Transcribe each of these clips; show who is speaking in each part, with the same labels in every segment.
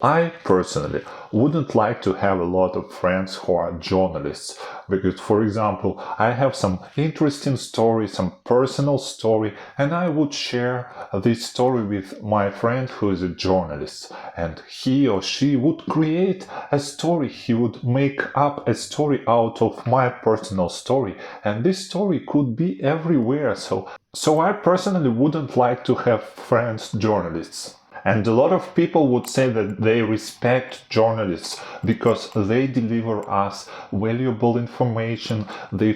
Speaker 1: I personally wouldn't like to have a lot of friends who are journalists because, for example, I have some interesting story, some personal story, and I would share this story with my friend who is a journalist, and he or she would create a story, he would make up a story out of my personal story, and this story could be everywhere, so I personally wouldn't like to have friends journalists. And a lot of people would say that they respect journalists because they deliver us valuable information, they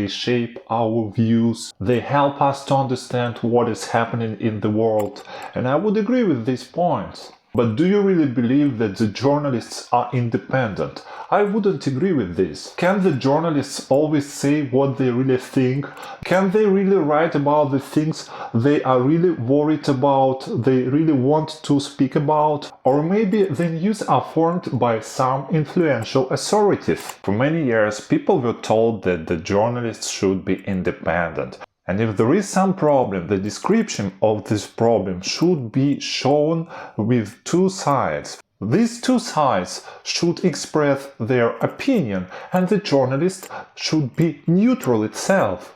Speaker 1: shape our views, they help us to understand what is happening in the world. And I would agree with these points. But do you really believe that the journalists are independent? I wouldn't agree with this. Can the journalists always say what they really think? Can they really write about the things they are really worried about, they really want to speak about? Or maybe the news are formed by some influential authorities. For many years, people were told that the journalists should be independent. And if there is some problem, the description of this problem should be shown with two sides. These two sides should express their opinion, and the journalist should be neutral itself.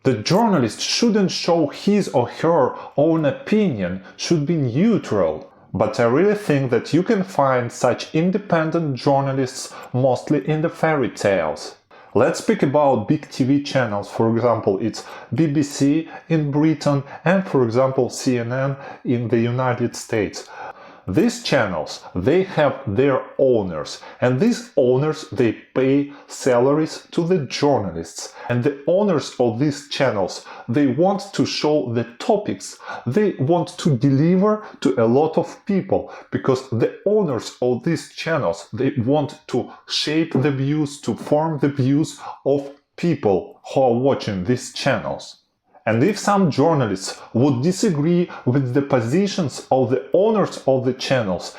Speaker 1: The journalist shouldn't show his or her own opinion, should be neutral. But I really think that you can find such independent journalists mostly in the fairy tales. Let's speak about big TV channels, for example, it's BBC in Britain and, for example, CNN in the United States. These channels, they have their owners, and these owners, they pay salaries to the journalists. And the owners of these channels, they want to show the topics, they want to deliver to a lot of people, because the owners of these channels, they want to shape the views, to form the views of people who are watching these channels. And if some journalists would disagree with the positions of the owners of the channels,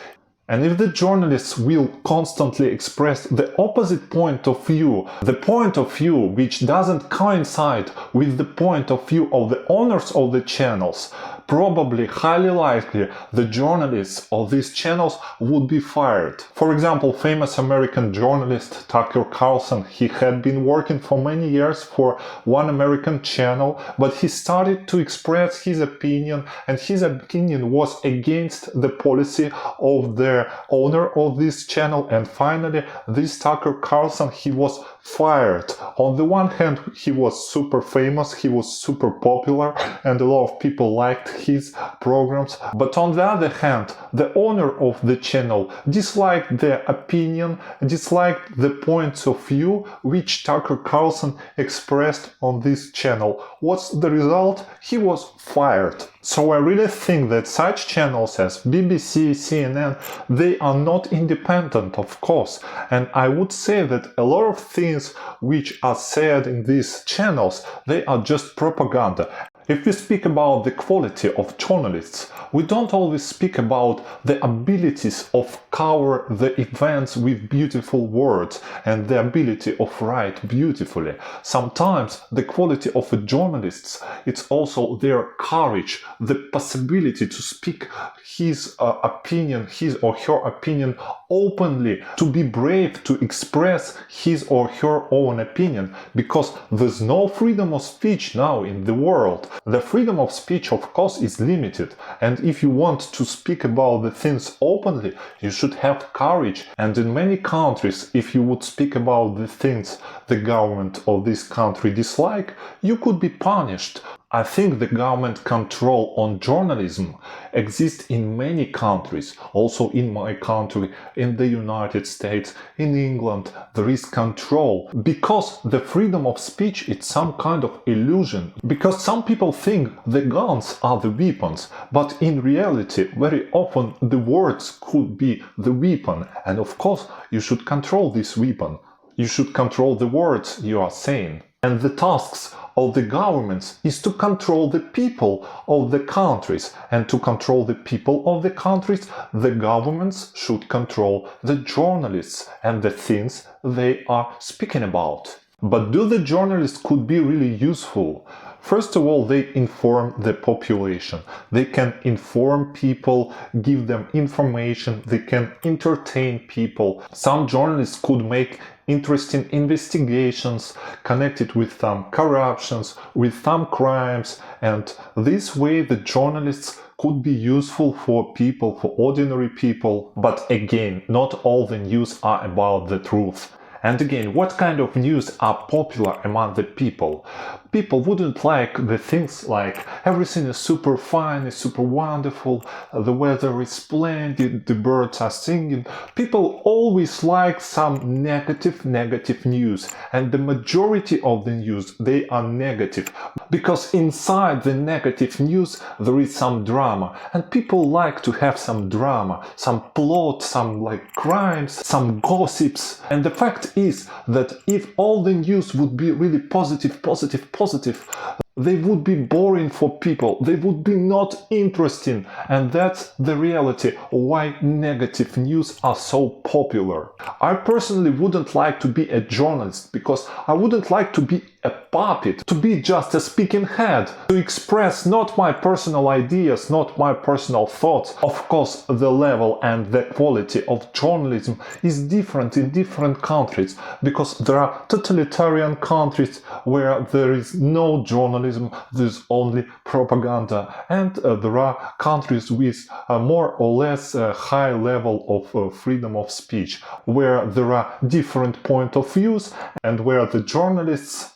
Speaker 1: and if the journalists will constantly express the opposite point of view, the point of view which doesn't coincide with the point of view of the owners of the channels, probably, highly likely, the journalists of these channels would be fired. For example, famous American journalist Tucker Carlson, he had been working for many years for one American channel, but he started to express his opinion, and his opinion was against the policy of the owner of this channel, and finally this Tucker Carlson, he was fired. On the one hand, he was super famous, he was super popular, and a lot of people liked his programs, but on the other hand, the owner of the channel disliked the opinion, disliked the points of view which Tucker Carlson expressed on this channel. What's the result? He was fired. So I really think that such channels as BBC, CNN, they are not independent, of course, and I would say that a lot of things which are said in these channels, they are just propaganda. If we speak about the quality of journalists, we don't always speak about the abilities of cover the events with beautiful words and the ability of write beautifully. Sometimes the quality of a journalist, it's also their courage, the possibility to speak his opinion, his or her opinion openly, to be brave to express his or her own opinion, because there's no freedom of speech now in the world. The freedom of speech, of course, is limited, and if you want to speak about the things openly, you should have courage. And in many countries, if you would speak about the things the government of this country dislike, you could be punished. I think the government control on journalism exists in many countries, also in my country, in the United States, in England, there is control, because the freedom of speech is some kind of illusion, because some people think the guns are the weapons, but in reality, very often the words could be the weapon, and of course, you should control this weapon. You should control the words you are saying. And the tasks of the governments is to control the people of the countries, and to control the people of the countries, the governments should control the journalists and the things they are speaking about. But do the journalists could be really useful? First of all, they inform the population. They can inform people, give them information, they can entertain people. Some journalists could make interesting investigations connected with some corruptions, with some crimes, and this way the journalists could be useful for people, for ordinary people. But again, not all the news are about the truth. And again, what kind of news are popular among the people? People wouldn't like the things like everything is super fine, is super wonderful, the weather is splendid, the birds are singing. People always like some negative news, and the majority of the news, they are negative. Because inside the negative news there is some drama, and people like to have some drama, some plot, some like crimes, some gossips. And the fact is that if all the news would be really positive, they would be boring for people, they would be not interesting, and that's the reality why negative news are so popular. I personally wouldn't like to be a journalist because I wouldn't like to be a puppet, to be just a speaking head, to express not my personal ideas, not my personal thoughts. Of course, the level and the quality of journalism is different in different countries, because there are totalitarian countries where there is no journalism, there's only propaganda, and there are countries with more or less high level of freedom of speech, where there are different point of views and where the journalists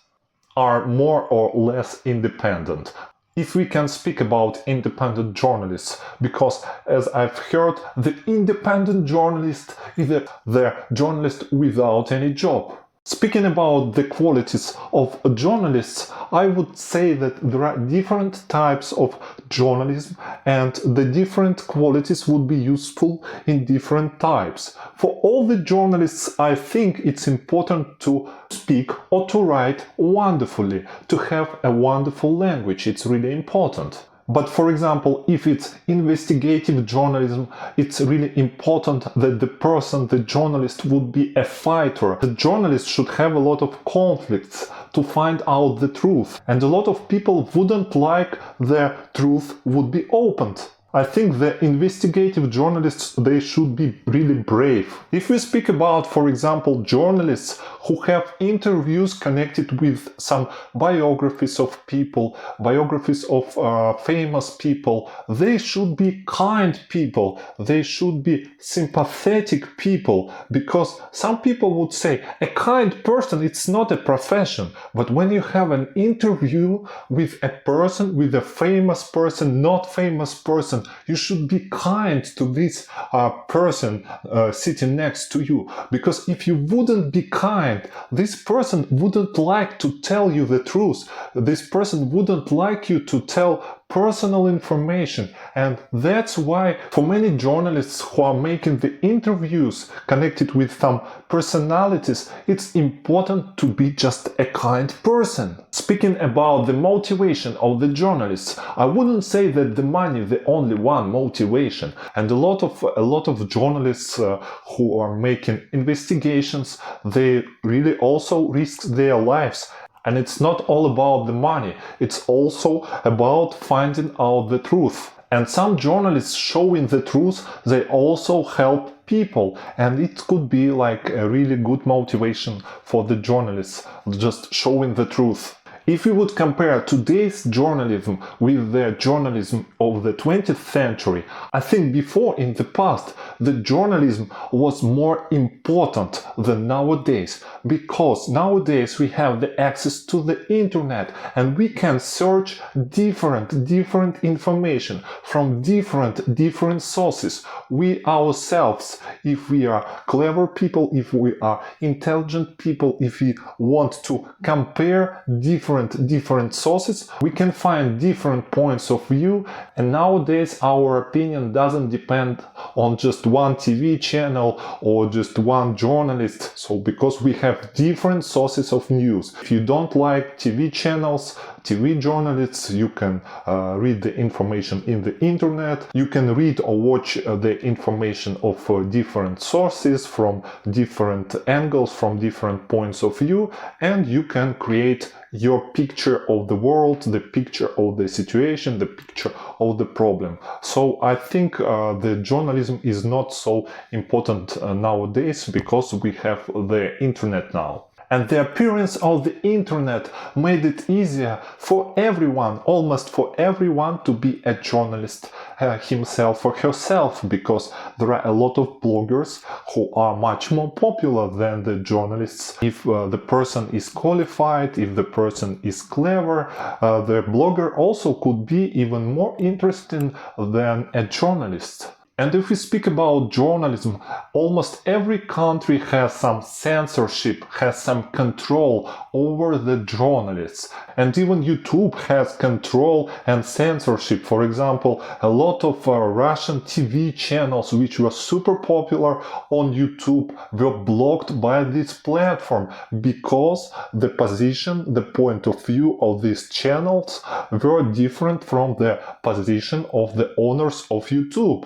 Speaker 1: are more or less independent. If we can speak about independent journalists, because as I've heard, the independent journalist is the journalist without any job. Speaking about the qualities of journalists, I would say that there are different types of journalism and the different qualities would be useful in different types. For all the journalists, I think it's important to speak or to write wonderfully, to have a wonderful language. It's really important. But for example, if it's investigative journalism, it's really important that the journalist would be a fighter. The journalist should have a lot of conflicts to find out the truth. And a lot of people wouldn't like the truth would be opened. I think the investigative journalists, they should be really brave. If we speak about, for example, journalists who have interviews connected with some biographies of people, biographies of famous people, they should be kind people, they should be sympathetic people, because some people would say a kind person, it's not a profession. But when you have an interview with a person, with a famous person, not famous person, you should be kind to this person sitting next to you. Because if you wouldn't be kind, this person wouldn't like to tell you the truth. This person wouldn't like you to tell personal information. And that's why for many journalists who are making the interviews connected with some personalities, it's important to be just a kind person. Speaking about the motivation of the journalists, I wouldn't say that the money is the only one motivation. And a lot of journalists who are making investigations, they really also risk their lives. And it's not all about the money, it's also about finding out the truth. And some journalists showing the truth, they also help people, and it could be like a really good motivation for the journalists, just showing the truth. If we would compare today's journalism with the journalism of the 20th century, I think before, in the past, the journalism was more important than nowadays, because nowadays we have the access to the internet and we can search different information from different sources. We ourselves, if we are clever people, if we are intelligent people, if we want to compare different sources, we can find different points of view. And nowadays our opinion doesn't depend on just one TV channel or just one journalist. So because we have different sources of news. If you don't like TV channels, TV journalists, you can read the information in the internet. You can read or watch the information of different sources from different angles, from different points of view, and you can create your picture of the world, the picture of the situation, the picture of the problem. So I think the journalism is not so important nowadays because we have the internet now. And the appearance of the internet made it easier for everyone, almost for everyone, to be a journalist himself or herself, because there are a lot of bloggers who are much more popular than the journalists. If the person is qualified, if the person is clever, the blogger also could be even more interesting than a journalist. And if we speak about journalism, almost every country has some censorship, has some control over the journalists. And even YouTube has control and censorship. For example, a lot of Russian TV channels which were super popular on YouTube were blocked by this platform because the position, the point of view of these channels were different from the position of the owners of YouTube.